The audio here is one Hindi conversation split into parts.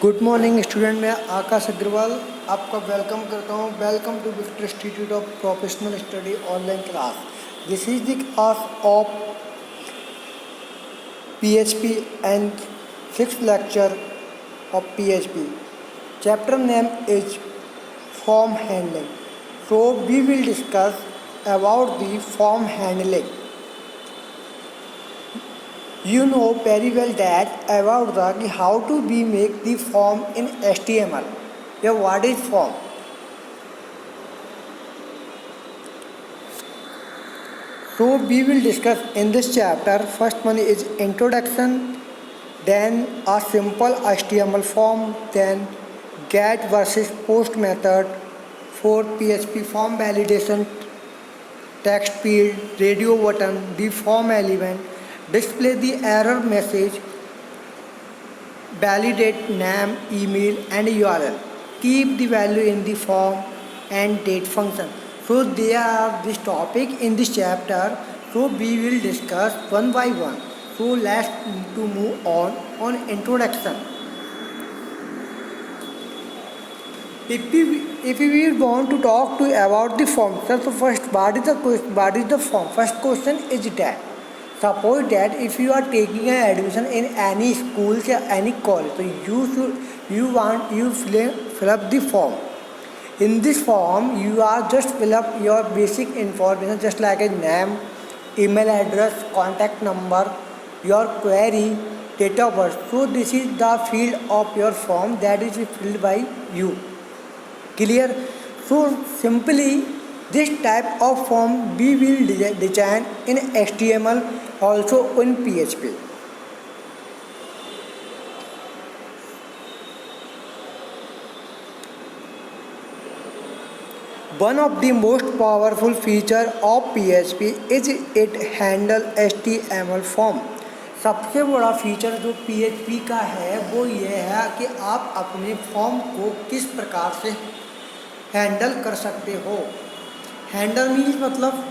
गुड मॉर्निंग स्टूडेंट, मैं आकाश अग्रवाल आपका वेलकम करता हूँ। Welcome to Victor Institute of Professional Study online class. This is the class of PHP and sixth lecture of PHP. Chapter name is form handling. So we will discuss about the form handling. You know very well that about the how to be make the form in HTML. Yeah, what is form? So we will discuss in this chapter. First one is introduction, then a simple HTML form, then get versus post method for PHP form validation, text field, radio button, the form element, display the error message, validate name, email and URL, keep the value in the form and date function. So they are this topic in this chapter. So we will discuss one by one. So let's to move on introduction. If we want to talk to about the form, so first what is the form? First question is that suppose that if you are taking an admission in any school or any college, so you fill up the form. In this form, you are just fill up your basic information, just like a name, email address, contact number, your query, date of birth. So this is the field of your form that is filled by you. Clear? So simply this type of form we will design in HTML, also in PHP. One of the most powerful feature of PHP is it handle HTML form. सबसे बड़ा फीचर जो PHP का है वो ये है कि आप अपने फॉर्म को किस प्रकार से हैंडल कर सकते हो। हैंडल मीन्स मतलब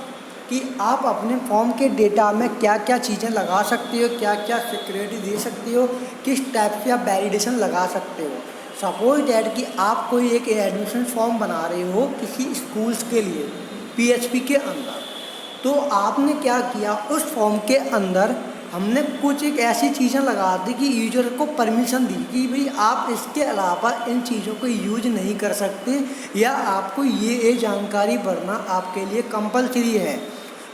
कि आप अपने फॉर्म के डेटा में क्या क्या चीज़ें लगा सकते हो, क्या क्या सिक्योरिटी दे सकते हो, किस टाइप से आप वैलिडेशन लगा सकते हो। सपोज डैट कि आप कोई एक एडमिशन फॉर्म बना रहे हो किसी स्कूल्स के लिए PHP के अंदर, तो आपने क्या किया, उस फॉर्म के अंदर हमने कुछ एक ऐसी चीज़ें लगा दी कि यूजर को परमिशन दी कि भाई आप इसके अलावा इन चीज़ों को यूज नहीं कर सकते या आपको ये जानकारी भरना आपके लिए कंपलसरी है।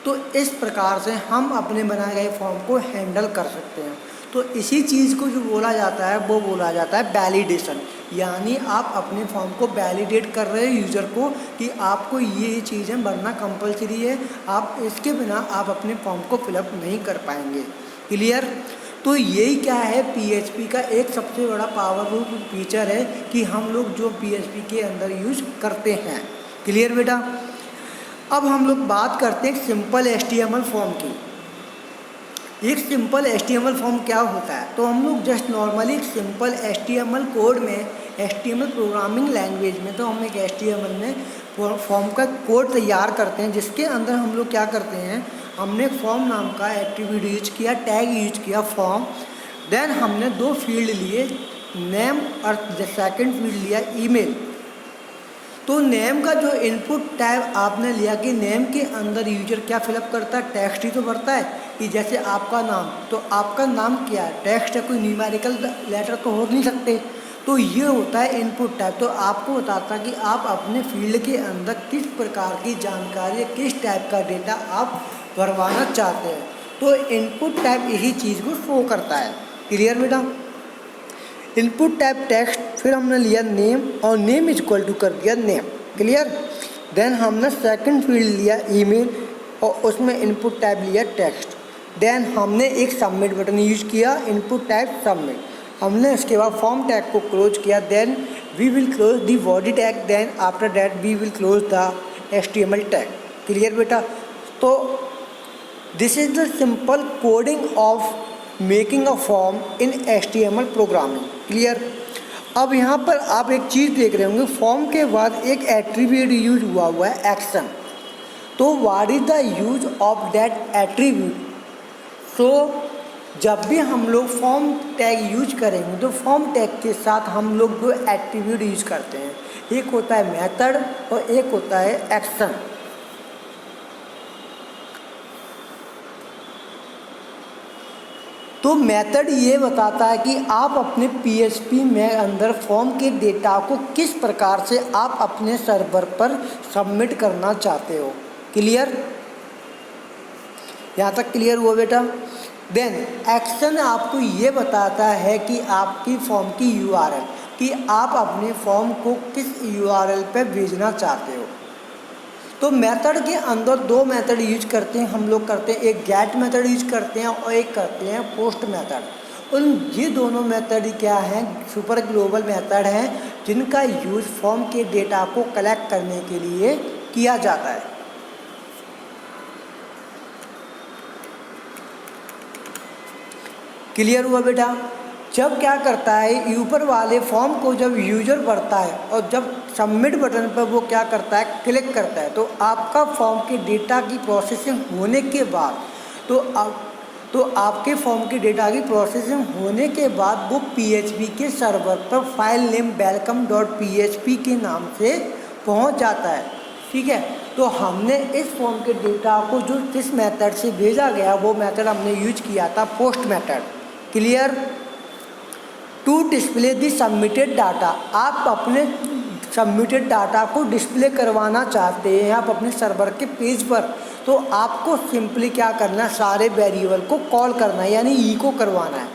तो इस प्रकार से हम अपने बनाए गए फॉर्म को हैंडल कर सकते हैं। तो इसी चीज़ को जो बोला जाता है वो बोला जाता है वैलिडेशन, यानी आप अपने फॉर्म को वैलिडेट कर रहे हैं यूज़र को कि आपको ये चीज़ें भरना कंपलसरी है, आप इसके बिना आप अपने फॉर्म को फिलअप नहीं कर पाएंगे। क्लियर? तो यही क्या है, PHP का एक सबसे बड़ा पावरफुल फीचर है कि हम लोग जो PHP के अंदर यूज करते हैं। क्लियर बेटा? अब हम लोग बात करते हैं सिंपल HTML फॉर्म की। एक सिंपल HTML फॉर्म क्या होता है, तो हम लोग जस्ट नॉर्मली एक सिंपल HTML कोड में, HTML प्रोग्रामिंग लैंग्वेज में, तो हम एक HTML में फॉर्म का कोड तैयार करते हैं जिसके अंदर हम लोग क्या करते हैं, हमने फॉर्म नाम का एट्रीब्यूट यूज किया, टैग यूज किया फॉर्म, देन हमने दो फील्ड लिए, नेम और सेकंड फील्ड लिया ईमेल। तो नेम का जो इनपुट टैग आपने लिया कि नेम के अंदर यूजर क्या फिलअप करता है, टेक्स्ट ही तो भरता है कि जैसे आपका नाम, तो आपका नाम क्या है, टेक्स्ट है, कोई न्यूमेरिकल लेटर तो हो नहीं सकते। तो ये होता है इनपुट टाइप, तो आपको बताता है कि आप अपने फील्ड के अंदर किस प्रकार की जानकारी, किस टाइप का डेटा आप भरवाना चाहते हैं। तो इनपुट टाइप यही चीज़ को शो करता है। क्लियर बेटा? इनपुट टाइप टेक्स्ट, फिर हमने लिया नेम और नेम इज इक्वल टू कर दिया नेम। क्लियर? देन हमने सेकंड फील्ड लिया ईमेल और उसमें इनपुट टाइप लिया टेक्स्ट। देन हमने एक सबमिट बटन यूज किया, इनपुट टाइप सबमिट। हमने इसके बाद फॉर्म टैग को क्लोज किया, then we will close the body tag, then after that we will close the HTML tag. Clear बेटा? तो this is the simple coding of making a form in HTML programming. Clear? अब यहाँ पर आप एक चीज़ देख रहे होंगे, फॉर्म के बाद एक एट्रीब्यूट यूज हुआ है एक्शन। तो what is the use of that attribute? So जब भी हम लोग फॉर्म टैग यूज करेंगे तो फॉर्म टैग के साथ हम लोग दो एट्रीब्यूट यूज करते हैं, एक होता है मेथड और एक होता है एक्शन। तो मेथड ये बताता है कि आप अपने पीएचपी में अंदर फॉर्म के डेटा को किस प्रकार से आप अपने सर्वर पर सबमिट करना चाहते हो। क्लियर, यहाँ तक क्लियर हुआ बेटा। देन एक्शन आपको ये बताता है कि आपकी फॉर्म की यूआरएल, कि आप अपने फॉर्म को किस यूआरएल पे भेजना चाहते हो। तो मेथड के अंदर दो मेथड यूज करते हैं हम लोग, करते हैं एक गेट मेथड यूज करते हैं और एक करते हैं पोस्ट मेथड। उन ये दोनों मेथड क्या हैं, सुपर ग्लोबल मेथड हैं, जिनका यूज फॉर्म के डेटा को कलेक्ट करने के लिए किया जाता है। क्लियर हुआ बेटा। जब क्या करता है, ऊपर वाले फॉर्म को जब यूजर भरता है और जब सबमिट बटन पर वो क्या करता है, क्लिक करता है, तो आपका फॉर्म के डेटा की प्रोसेसिंग होने के बाद तो आपके फॉर्म के डेटा की प्रोसेसिंग होने के बाद वो पीएचपी के सर्वर पर फाइल नेम welcome.php के नाम से पहुंच जाता है। ठीक है, तो हमने इस फॉर्म के डेटा को जो जिस मेथड से भेजा गया वो मेथड हमने यूज किया था post method. Clear. To display the submitted data, आप अपने सबमिटेड डाटा को डिस्प्ले करवाना चाहते हैं आप अपने सर्वर के पेज पर, तो आपको सिंपली क्या करना है, सारे वेरिएबल को कॉल करना है, यानी इको करवाना है।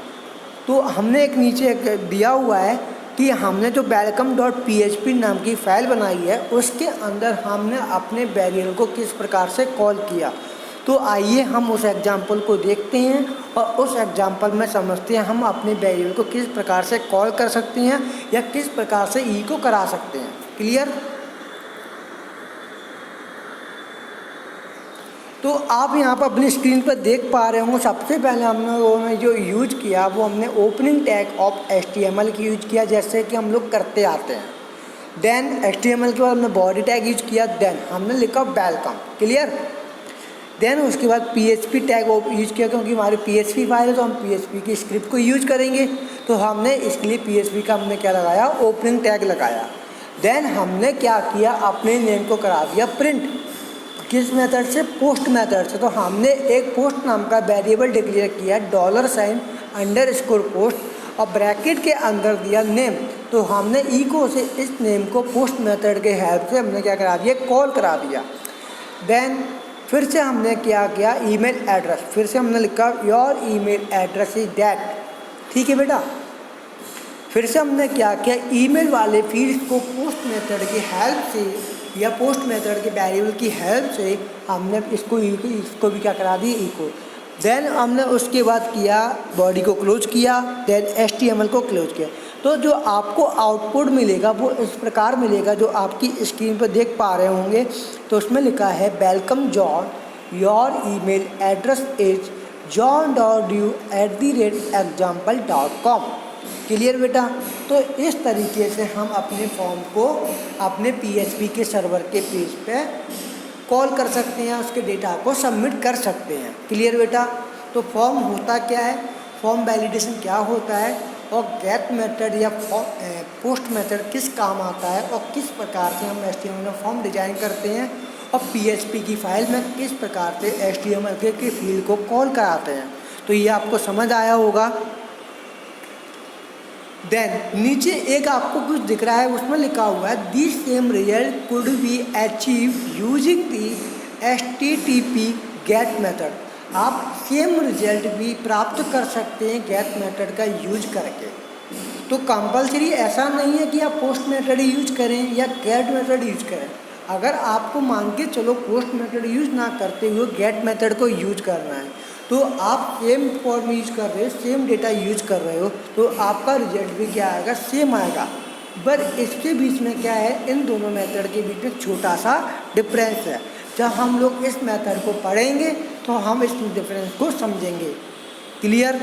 तो हमने एक नीचे दिया हुआ है कि हमने जो welcome.php नाम की फ़ाइल बनाई है उसके अंदर हमने अपने वेरिएबल को किस प्रकार से कॉल किया। तो आइए हम उस एग्जाम्पल को देखते हैं और उस एग्जाम्पल में समझते हैं हम अपने वेरिएबल को किस प्रकार से कॉल कर सकते हैं या किस प्रकार से इको करा सकते हैं। क्लियर। तो आप यहाँ पर अपनी स्क्रीन पर देख पा रहे होंगे, सबसे पहले हमने जो यूज किया वो हमने ओपनिंग टैग ऑफ HTML की यूज किया, जैसे कि हम लोग करते आते हैं। देन HTML के बाद हमने बॉडी टैग यूज किया, देन हमने लिखा वेलकम। क्लियर। देन उसके बाद PHP टैग यूज किया, क्योंकि हमारी PHP फाइल है तो हम PHP की स्क्रिप्ट को यूज करेंगे, तो हमने इसके लिए PHP का हमने क्या लगाया, ओपनिंग टैग लगाया। देन हमने क्या किया, अपने नेम को करा दिया प्रिंट। किस मेथड से, पोस्ट मेथड से। तो हमने एक पोस्ट नाम का वेरिएबल डिक्लेयर किया $_पोस्ट और ब्रैकेट के अंदर दिया नेम। तो हमने इको से इस नेम को पोस्ट मेथड के हेल्प से हमने क्या करा दिया, कॉल करा दिया। देन फिर से हमने क्या किया, ईमेल एड्रेस, फिर से हमने लिखा your email address is that. ठीक है बेटा। फिर से हमने क्या किया, ईमेल वाले फील्ड को पोस्ट मेथड की हेल्प से या पोस्ट मेथड के वेरिएबल की हेल्प से हमने इसको भी क्या करा दी, इको। देन हमने उसके बाद किया, बॉडी को क्लोज किया, देन HTML को क्लोज किया। तो जो आपको आउटपुट मिलेगा वो इस प्रकार मिलेगा, जो आपकी स्क्रीन पर देख पा रहे होंगे। तो उसमें लिखा है welcome John, your email address is john.du@example.com। Clear बेटा। तो इस तरीके से हम अपने फॉर्म को अपने PHP के सर्वर के पेज पे कॉल कर सकते हैं, उसके डेटा को सबमिट कर सकते हैं। क्लियर बेटा। तो फॉर्म होता क्या है, फॉर्म वैलिडेशन क्या होता है, और गेट मेथड या पोस्ट मेथड किस काम आता है, और किस प्रकार से हम HTML में फॉर्म डिजाइन करते हैं, और PHP की फाइल में किस प्रकार से HTML के फील्ड को कॉल कराते हैं। तो ये आपको समझ आया होगा। देन नीचे एक आपको कुछ दिख रहा है, उसमें लिखा हुआ है the same result could be achieve using the HTTP get method. आप सेम रिजल्ट भी प्राप्त कर सकते हैं गेट मेथड का यूज करके। तो कंपलसरी ऐसा नहीं है कि आप पोस्ट मेथड यूज करें या गेट मेथड यूज करें। अगर आपको मान के चलो पोस्ट मेथड यूज ना करते हुए गेट मेथड को यूज करना है, तो आप सेम फॉर्म यूज कर रहे हो, सेम डेटा यूज कर रहे हो, तो आपका रिजल्ट भी क्या आएगा, सेम आएगा। पर इसके बीच में क्या है, इन दोनों मेथड के बीच में छोटा सा डिफरेंस है। जब हम लोग इस मेथड को पढ़ेंगे तो हम इस डिफरेंस को समझेंगे। क्लियर।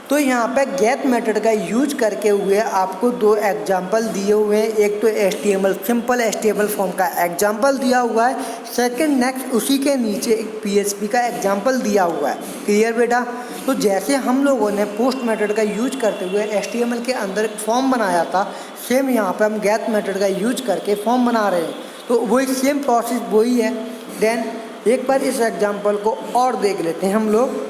तो यहाँ पे गेट मेथड का यूज करके हुए आपको दो एग्जाम्पल दिए हुए हैं। एक तो HTML सिंपल HTML फॉर्म का एग्जाम्पल दिया हुआ है, सेकंड नेक्स्ट उसी के नीचे एक PHP का एग्जाम्पल दिया हुआ है। क्लियर बेटा? तो जैसे हम लोगों ने पोस्ट मेथड का यूज करते हुए HTML के अंदर एक फॉर्म बनाया था, सेम यहाँ पर हम गेट मेथड का यूज करके फॉर्म बना रहे हैं। तो वही सेम प्रोसेस वही है। देन एक बार इस एग्जाम्पल को और देख लेते हैं हम लोग।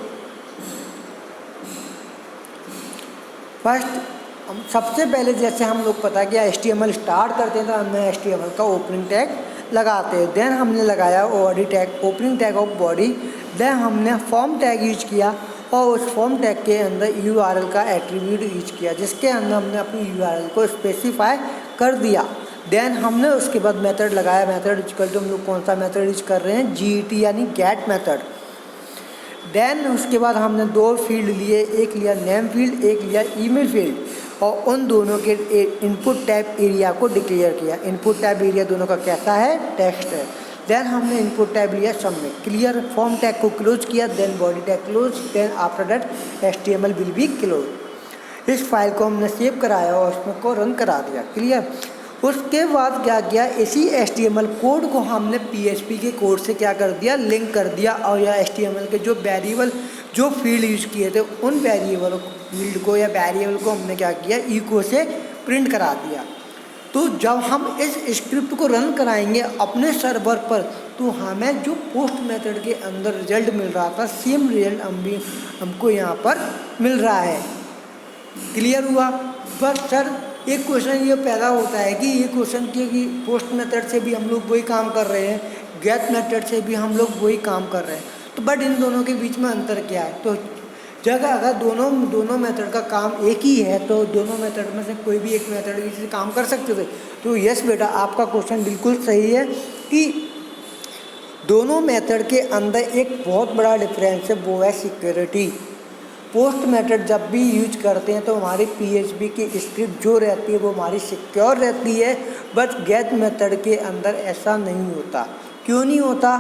फर्स्ट सबसे पहले जैसे हम लोग पता कि HTML स्टार्ट करते हैं तो हमें HTML का ओपनिंग टैग लगाते हैं। देन हमने लगाया body tag, opening tag of body. Then हमने फॉर्म टैग यूज किया और उस फॉर्म टैग के अंदर URL का एट्रीब्यूट यूज किया, जिसके अंदर हमने अपनी URL को स्पेसिफाई कर दिया। देन हमने उसके बाद मेथड लगाया। मेथड इक्वल टू हम लोग कौन सा मेथड यूज कर रहे हैं? GET यानी गेट मेथड। देन उसके बाद हमने दो फील्ड लिए, एक लिया नेम फील्ड, एक लिया ईमेल फील्ड, और उन दोनों के इनपुट टैब एरिया को डिक्लेयर किया। इनपुट टैब एरिया दोनों का कैसा है? टेक्स्ट है। देन हमने इनपुट टैब लिया सबमिट। क्लियर? फॉर्म टैग को क्लोज किया, then body tag close, then after that HTML will be close. इस फाइल को हमने सेव कराया और उसमें को रन करा दिया। क्लियर? उसके बाद क्या किया? इसी HTML कोड को हमने PHP के कोड से क्या कर दिया? लिंक कर दिया। और यह HTML के जो वेरिएबल जो फील्ड यूज किए थे उन वेरिएबल फील्ड को या वेरिएबल को हमने क्या किया? इको से प्रिंट करा दिया। तो जब हम इस स्क्रिप्ट को रन कराएंगे अपने सर्वर पर, तो हमें जो पोस्ट मेथड के अंदर रिजल्ट मिल रहा था सेम रिजल्ट हमको यहाँ पर मिल रहा है। क्लियर हुआ? बस सर एक क्वेश्चन ये पैदा होता है कि ये क्वेश्चन कि पोस्ट मेथड से भी हम लोग वही काम कर रहे हैं, गेट मेथड से भी हम लोग वही काम कर रहे हैं, तो बट इन दोनों के बीच में अंतर क्या है? तो जगह अगर दोनों मेथड का काम एक ही है तो दोनों मेथड में से कोई भी एक मेथड से काम कर सकते थे। तो यस बेटा, आपका क्वेश्चन बिल्कुल सही है कि दोनों मेथड के अंदर एक बहुत बड़ा डिफरेंस है, वो है सिक्योरिटी। पोस्ट मेथड जब भी यूज करते हैं तो हमारी PHP की स्क्रिप्ट जो रहती है वो हमारी सिक्योर रहती है, बट गेट मेथड के अंदर ऐसा नहीं होता। क्यों नहीं होता?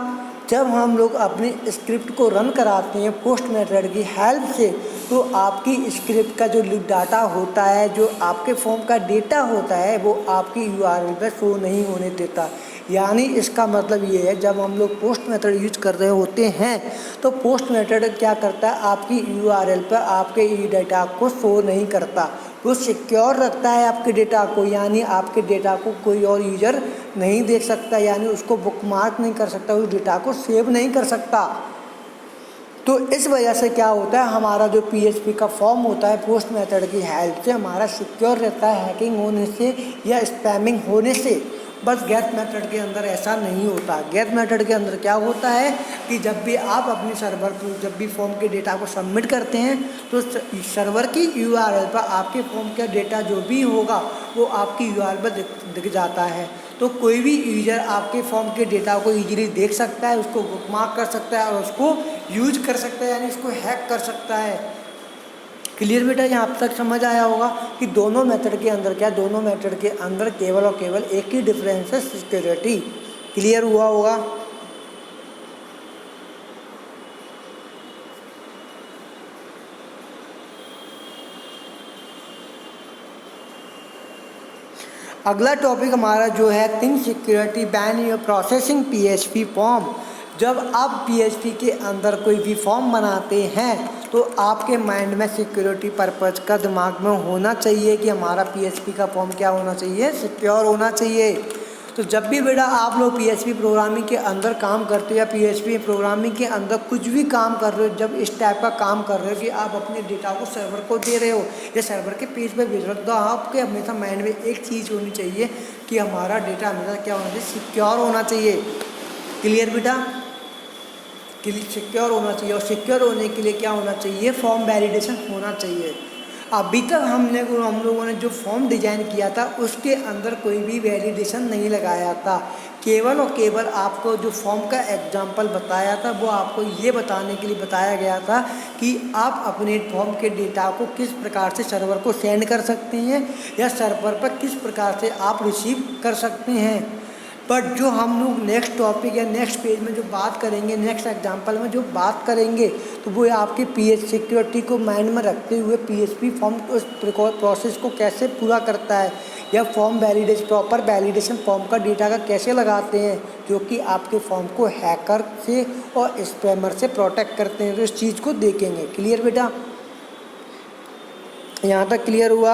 जब हम लोग अपनी स्क्रिप्ट को रन कराते हैं पोस्ट मेथड की हेल्प से, तो आपकी स्क्रिप्ट का जो डाटा होता है, जो आपके फॉर्म का डेटा होता है, वो आपकी URL पर शो नहीं होने देता। यानी इसका मतलब ये है, जब हम लोग पोस्ट मेथड यूज कर रहे होते हैं तो पोस्ट मेथड क्या करता है? आपकी URL पर आपके डेटा को शो नहीं करता, वो सिक्योर रखता है आपके डेटा को। यानी आपके डेटा को कोई और यूजर नहीं देख सकता, यानी उसको बुकमार्क नहीं कर सकता, उस डेटा को सेव नहीं कर सकता। तो इस वजह से क्या होता है, हमारा जो PHP का फॉर्म होता है पोस्ट मेथड की हेल्प से हमारा सिक्योर रहता है हैकिंग होने से या स्पैमिंग होने से। बस गेट मेथड के अंदर ऐसा नहीं होता। गेट मेथड के अंदर क्या होता है कि जब भी आप अपने सर्वर पर जब भी फॉर्म के डेटा को सबमिट करते हैं तो सर्वर की URL पर आपके फॉर्म का डेटा जो भी होगा वो आपकी URL पर दिख जाता है। तो कोई भी यूजर आपके फॉर्म के डेटा को इजीली देख सकता है, उसको बुकमार्क कर सकता है और उसको यूज कर सकता है, यानी इसको हैक कर सकता है। क्लियर बेटा? यहाँ तक समझ आया होगा कि दोनों मेथड के अंदर क्या, दोनों मेथड के अंदर केवल और केवल एक ही डिफरेंस है, सिक्योरिटी। क्लियर हुआ होगा? अगला टॉपिक हमारा जो है thing security ban your processing PHP form. जब आप PHP के अंदर कोई भी फॉर्म बनाते हैं तो आपके माइंड में सिक्योरिटी पर्पज़ का दिमाग में होना चाहिए कि हमारा PHP का फॉर्म क्या होना चाहिए? सिक्योर होना चाहिए। तो जब भी बेटा आप लोग PHP प्रोग्रामिंग के अंदर काम करते हो या PHP प्रोग्रामिंग के अंदर कुछ भी काम कर रहे हो, जब इस टाइप का काम कर रहे हो कि आप अपने डेटा को सर्वर को दे रहे हो या सर्वर के पेज पर भेज रहे हो, तो आपके हमेशा माइंड में एक चीज़ होनी चाहिए कि हमारा डेटा हमेशा क्या होना चाहिए? सिक्योर होना चाहिए। क्लियर बेटा? सिक्योर होना चाहिए। और सिक्योर होने के लिए क्या होना चाहिए? फॉर्म वैलिडेशन होना चाहिए। अभी तक हम लोगों ने जो फॉर्म डिज़ाइन किया था उसके अंदर कोई भी वैलिडेशन नहीं लगाया था। केवल और केवल आपको जो फॉर्म का एग्जाम्पल बताया था वो आपको ये बताने के लिए बताया गया था कि आप अपने फॉर्म के डेटा को किस प्रकार से सर्वर को सेंड कर सकते हैं या सर्वर पर किस प्रकार से आप रिसीव कर सकते हैं। बट जो हम लोग नेक्स्ट टॉपिक या नेक्स्ट पेज में जो बात करेंगे, नेक्स्ट एग्जांपल में जो बात करेंगे, तो वो आपके पीएच सिक्योरिटी को माइंड में रखते हुए पीएचपी फॉर्म उस प्रोसेस को कैसे पूरा करता है, या form validation, proper validation form का डेटा का कैसे लगाते हैं, जो कि आपके फॉर्म को हैकर से और स्पैमर से प्रोटेक्ट करते हैं। तो इस चीज़ को देखेंगे। क्लियर बेटा, यहाँ तक क्लियर हुआ।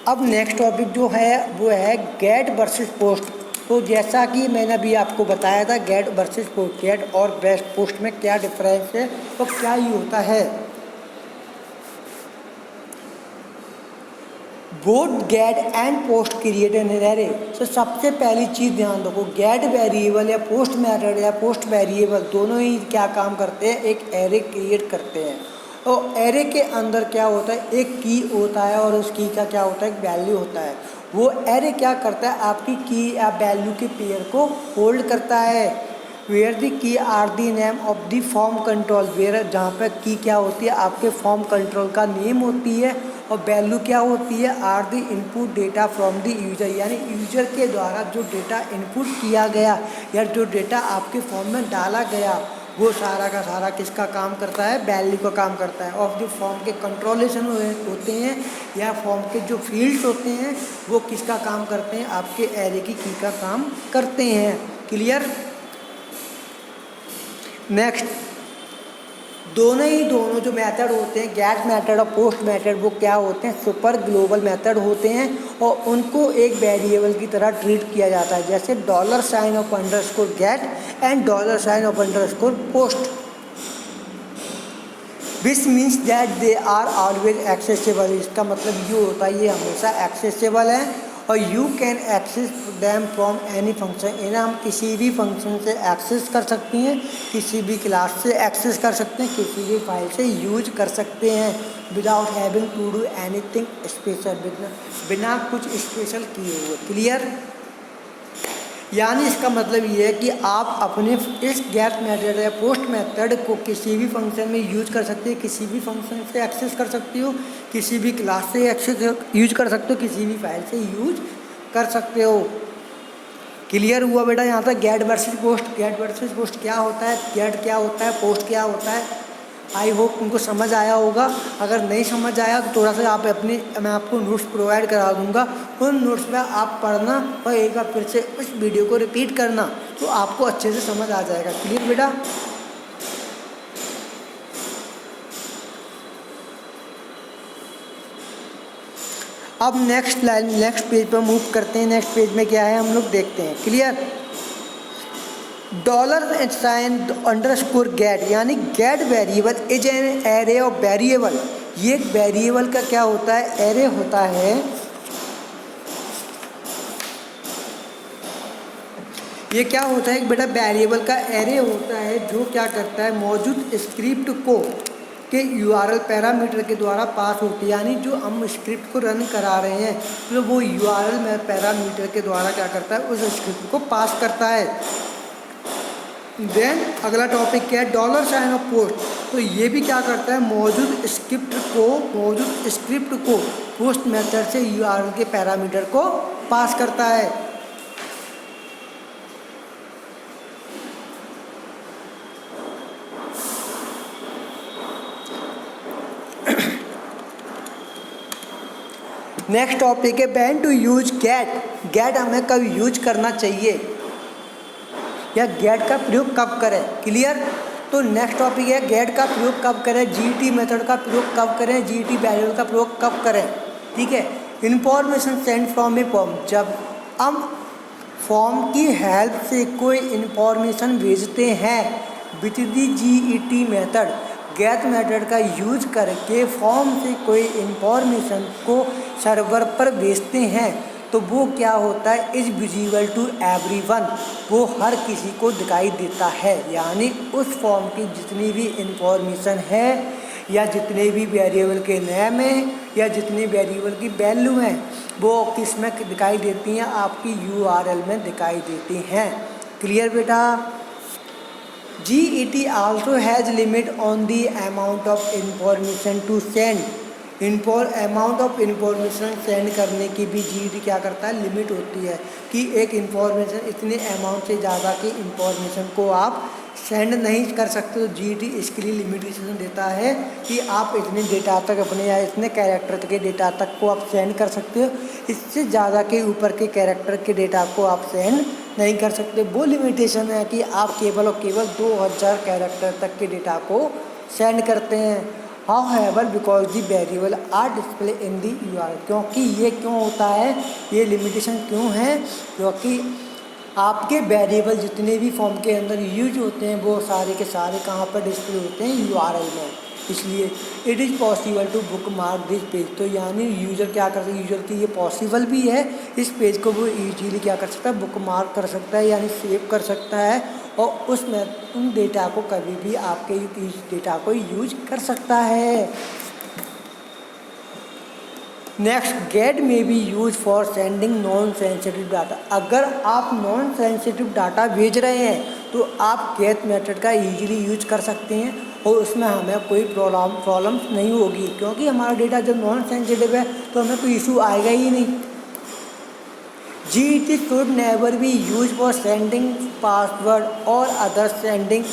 अब नेक्स्ट टॉपिक जो है वो है गेट वर्सेस पोस्ट। तो जैसा कि मैंने अभी आपको बताया था, गेट वर्सेस पोस्ट, गेट और बेस्ट पोस्ट में क्या डिफरेंस है और क्या ही होता है। Both get and post create an array. तो सबसे पहली चीज़ ध्यान रखो, गेट वेरिएबल या पोस्ट मेथड या पोस्ट वेरिएबल दोनों ही क्या काम करते हैं, एक एरे क्रिएट करते हैं। और एरे के अंदर क्या होता है, एक की होता है और उस की का क्या होता है, एक वैल्यू होता है। वो एरे क्या करता है, आपकी की या वैल्यू के पेयर को होल्ड करता है। Where the key are the name of the form control, where जहाँ पर की क्या होती है, आपके फॉर्म कंट्रोल का नेम होती है, और वैल्यू क्या होती है, are the input data from the user, यानी यूजर के द्वारा जो डेटा इनपुट किया गया या जो डेटा आपके फॉर्म में डाला गया, वो सारा का सारा किसका काम करता है, वैल्यू का काम करता है। ऑफ द फॉर्म के कंट्रोलेशन होते हैं या फॉर्म के जो फील्ड्स होते हैं वो किसका काम करते हैं, आपके एरे की का काम करते हैं। क्लियर। नेक्स्ट, दोनों जो मेथड होते हैं, गेट मेथड और पोस्ट मेथड, वो क्या होते हैं, सुपर ग्लोबल मेथड होते हैं और उनको एक वेरिएबल की तरह ट्रीट किया जाता है, जैसे $sign of underscore get and $sign of underscore post, which means that they are always accessible. इसका मतलब ये होता है ये हमेशा एक्सेसिबल है और you can access them from any function. इन्हें हम किसी भी फंक्शन से एक्सेस कर सकते हैं, किसी भी क्लास से एक्सेस कर सकते हैं, किसी भी फाइल से यूज कर सकते हैं, without having to do anything special, बिना कुछ स्पेशल किए हुए। क्लियर। यानी इसका मतलब ये है कि आप अपने इस गेट मेथड या पोस्ट मेथड को किसी भी फंक्शन में यूज कर सकते हैं, किसी भी फंक्शन से एक्सेस कर सकते हो, किसी भी क्लास से एक्सेस यूज कर सकते हो, किसी भी फाइल से यूज कर सकते हो। क्लियर हुआ बेटा यहाँ तक get versus post. Get versus post क्या होता है, गेट क्या होता है, पोस्ट क्या होता है। आई होप उनको समझ आया होगा। अगर नहीं समझ आया तो थोड़ा सा मैं आपको नोट्स प्रोवाइड करा दूंगा, उन नोट्स में आप पढ़ना और एक बार फिर से उस वीडियो को रिपीट करना, तो आपको अच्छे से समझ आ जाएगा। क्लियर बेटा। अब नेक्स्ट पेज पर मूव करते हैं। नेक्स्ट पेज में क्या है हम लोग देखते हैं। क्लियर। $साइन अंडरस्कोर गेट, यानी get variable is an array of variable. ये एक वेरिएबल का क्या होता है, एरे होता है। ये क्या होता है, एक बेटा वेरिएबल का एरे होता है जो क्या करता है, मौजूद स्क्रिप्ट को के URL पैरामीटर के द्वारा पास होती है। यानी जो हम स्क्रिप्ट को रन करा रहे हैं तो वो URL में पैरामीटर के द्वारा क्या करता है, उस स्क्रिप्ट को पास करता है। देन अगला टॉपिक क्या है, $साइन ऑफ पोस्ट। तो ये भी क्या करता है, मौजूद स्क्रिप्ट को पोस्ट मेथड से URL के पैरामीटर को पास करता है। नेक्स्ट टॉपिक है when to use get. Get हमें कब यूज करना चाहिए या गेट का प्रयोग कब करें। क्लियर। तो नेक्स्ट टॉपिक है गेट का प्रयोग कब करें, GET मेथड का प्रयोग कब करें, GET वेरिएबल का प्रयोग कब करें। ठीक है। Information send from A form, जब हम फॉर्म की हेल्प से कोई इंफॉर्मेशन भेजते हैं with the GET method, get method का यूज करके फॉर्म से कोई इंफॉर्मेशन को सर्वर पर भेजते हैं, तो वो क्या होता है, इज विजिबल टू एवरीवन, वो हर किसी को दिखाई देता है। यानी उस फॉर्म की जितनी भी इंफॉर्मेशन है या जितने भी वेरिएबल के नेम हैं या जितनी वेरिएबल की वैल्यू हैं, वो किस में दिखाई देती हैं, आपकी URL में दिखाई देती हैं। क्लियर बेटा। GET also has limit on the amount of information to send, amount of information send करने की भी GT क्या करता है, लिमिट होती है कि एक इंफॉर्मेशन इतने अमाउंट से ज़्यादा की इंफॉर्मेशन को आप सेंड नहीं कर सकते। तो GT इसके लिए लिमिटेशन देता है कि आप इतने डेटा तक अपने या इतने कैरेक्टर के डेटा तक को आप सेंड कर सकते हो, इससे ज़्यादा के ऊपर के कैरेक्टर के डेटा को आप सेंड नहीं कर सकते। वो लिमिटेशन है कि आप केवल और केवल 2000 कैरेक्टर तक के डेटा को सेंड करते हैं। However because the variable are display in the URL, क्योंकि ये क्यों होता है, ये लिमिटेशन क्यों है, क्योंकि आपके वेरिएबल जितने भी फॉर्म के अंदर यूज होते हैं वो सारे के सारे कहाँ पर डिस्प्ले होते हैं, URL में। इसलिए it is possible to bookmark this page, तो यानी यूज़र क्या कर सकता है, यूज़र की ये पॉसिबल भी है, इस पेज को वो ईजीली क्या कर सकता है, बुक मार्क कर सकता है, यानी सेव कर सकता है, और उसमें उन डेटा को कभी भी आपके इस डेटा को यूज कर सकता है। नेक्स्ट, गेट में B use for sending non sensitive data. अगर आप नॉन सेंसिटिव डाटा भेज रहे हैं तो आप गेट मेथड का इजीली यूज कर सकते हैं और उसमें हमें कोई प्रॉब्लम नहीं होगी, क्योंकि हमारा डेटा जब नॉन सेंसिटिव है तो हमें कोई इशू आएगा ही नहीं। GT should never be used for sending password और अदर सेंडिंग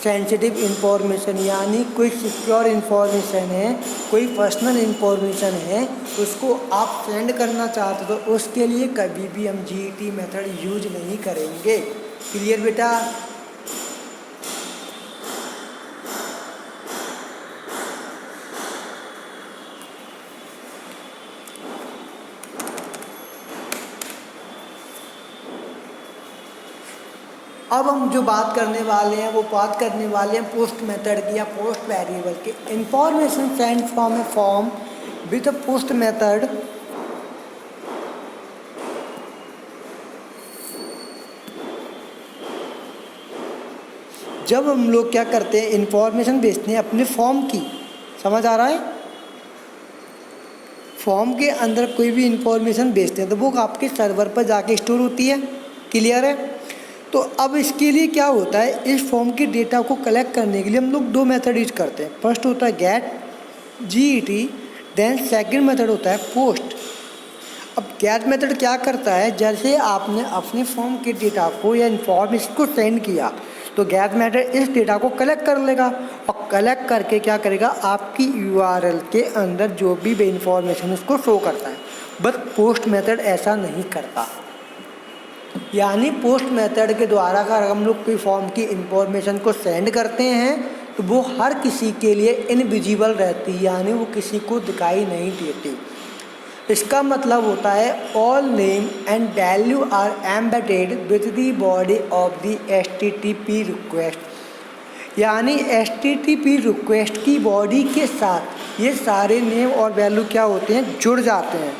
सेंसिटिव इंफॉर्मेशन, यानी कोई सिक्योर इंफॉर्मेशन है, कोई पर्सनल इंफॉर्मेशन है, उसको आप सेंड करना चाहते हो तो उसके लिए कभी भी हम GT मेथड यूज नहीं करेंगे। क्लियर बेटा? अब हम जो बात करने वाले हैं वो बात करने वाले हैं पोस्ट मेथड की या पोस्ट वेरिएबल के। Information send from A form with post method जब हम लोग क्या करते हैं, इंफॉर्मेशन भेजते हैं अपने फॉर्म की, समझ आ रहा है, फॉर्म के अंदर कोई भी इंफॉर्मेशन भेजते हैं तो वो आपके सर्वर पर जाके स्टोर होती है। क्लियर है? तो अब इसके लिए क्या होता है, इस फॉर्म के डेटा को कलेक्ट करने के लिए हम लोग दो मेथड यूज करते हैं। फर्स्ट होता है get GET, then second method होता है पोस्ट। अब गेट मेथड क्या करता है, जैसे आपने अपने फॉर्म के डेटा को या इन्फॉर्मेशन को सेंड किया तो गेट मेथड इस डेटा को कलेक्ट कर लेगा और कलेक्ट करके क्या करेगा, आपकी URL के अंदर जो भी इंफॉर्मेशन उसको शो करता है। बट पोस्ट मेथड ऐसा नहीं करता, यानी पोस्ट मेथड के द्वारा अगर हम लोग कोई फॉर्म की इंफॉर्मेशन को सेंड करते हैं तो वो हर किसी के लिए इनविजिबल रहती है, यानी वो किसी को दिखाई नहीं देती। इसका मतलब होता है all name and value are embedded with the body of the HTTP request, यानी HTTP रिक्वेस्ट की बॉडी के साथ ये सारे नेम और वैल्यू क्या होते हैं, जुड़ जाते हैं।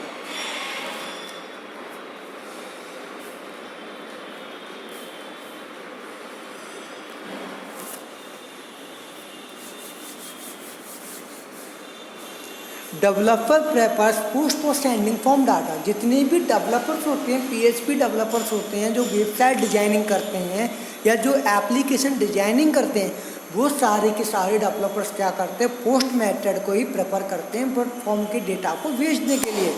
Developer prefers post for sending form data. जितने भी डेवलपर्स होते हैं, PHP डेवलपर्स होते हैं जो वेबसाइट डिजाइनिंग करते हैं या जो एप्लीकेशन डिजाइनिंग करते हैं, वो सारे के सारे डेवलपर्स क्या करते हैं, पोस्ट मेथड को ही प्रेफर करते हैं फॉर्म के डेटा को भेजने के लिए।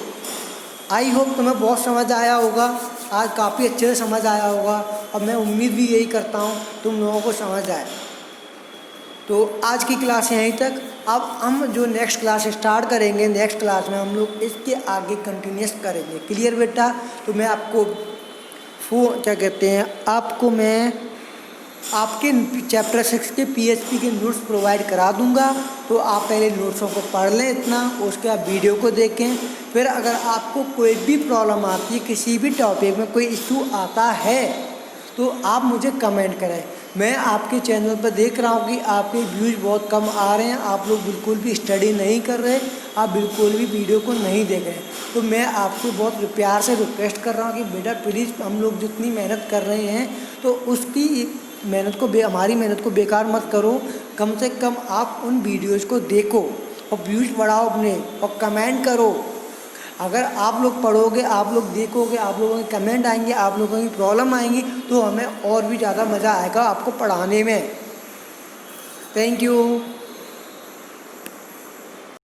आई होप तुम्हें बहुत समझ आया होगा, आज काफ़ी अच्छे से समझ आया होगा और मैं उम्मीद भी यही करता हूँ तुम लोगों को समझ आए। तो आज की क्लास यहीं तक। अब हम जो नेक्स्ट क्लास स्टार्ट करेंगे, नेक्स्ट क्लास में हम लोग इसके आगे कंटिन्यूस करेंगे। क्लियर बेटा? तो मैं आपको क्या कहते हैं, आपको मैं आपके चैप्टर 6 के PHP के नोट्स प्रोवाइड करा दूंगा, तो आप पहले नोट्सों को पढ़ लें इतना, उसके बाद वीडियो को देखें। फिर अगर आपको कोई भी प्रॉब्लम आती है, किसी भी टॉपिक में कोई इशू आता है तो आप मुझे कमेंट करें। मैं आपके चैनल पर देख रहा हूँ कि आपके व्यूज़ बहुत कम आ रहे हैं, आप लोग बिल्कुल भी स्टडी नहीं कर रहे, आप बिल्कुल भी वीडियो को नहीं देख रहे। तो मैं आपको बहुत प्यार से रिक्वेस्ट कर रहा हूँ कि बेटा प्लीज़, हम लोग जितनी मेहनत कर रहे हैं तो उसकी मेहनत को हमारी मेहनत को बेकार मत करो। कम से कम आप उन वीडियोज़ को देखो और व्यूज़ बढ़ाओ अपने, और कमेंट करो। अगर आप लोग पढ़ोगे, आप लोग देखोगे, आप लोगों के कमेंट आएंगे, आप लोगों की प्रॉब्लम आएंगी, तो हमें और भी ज़्यादा मज़ा आएगा आपको पढ़ाने में। Thank you.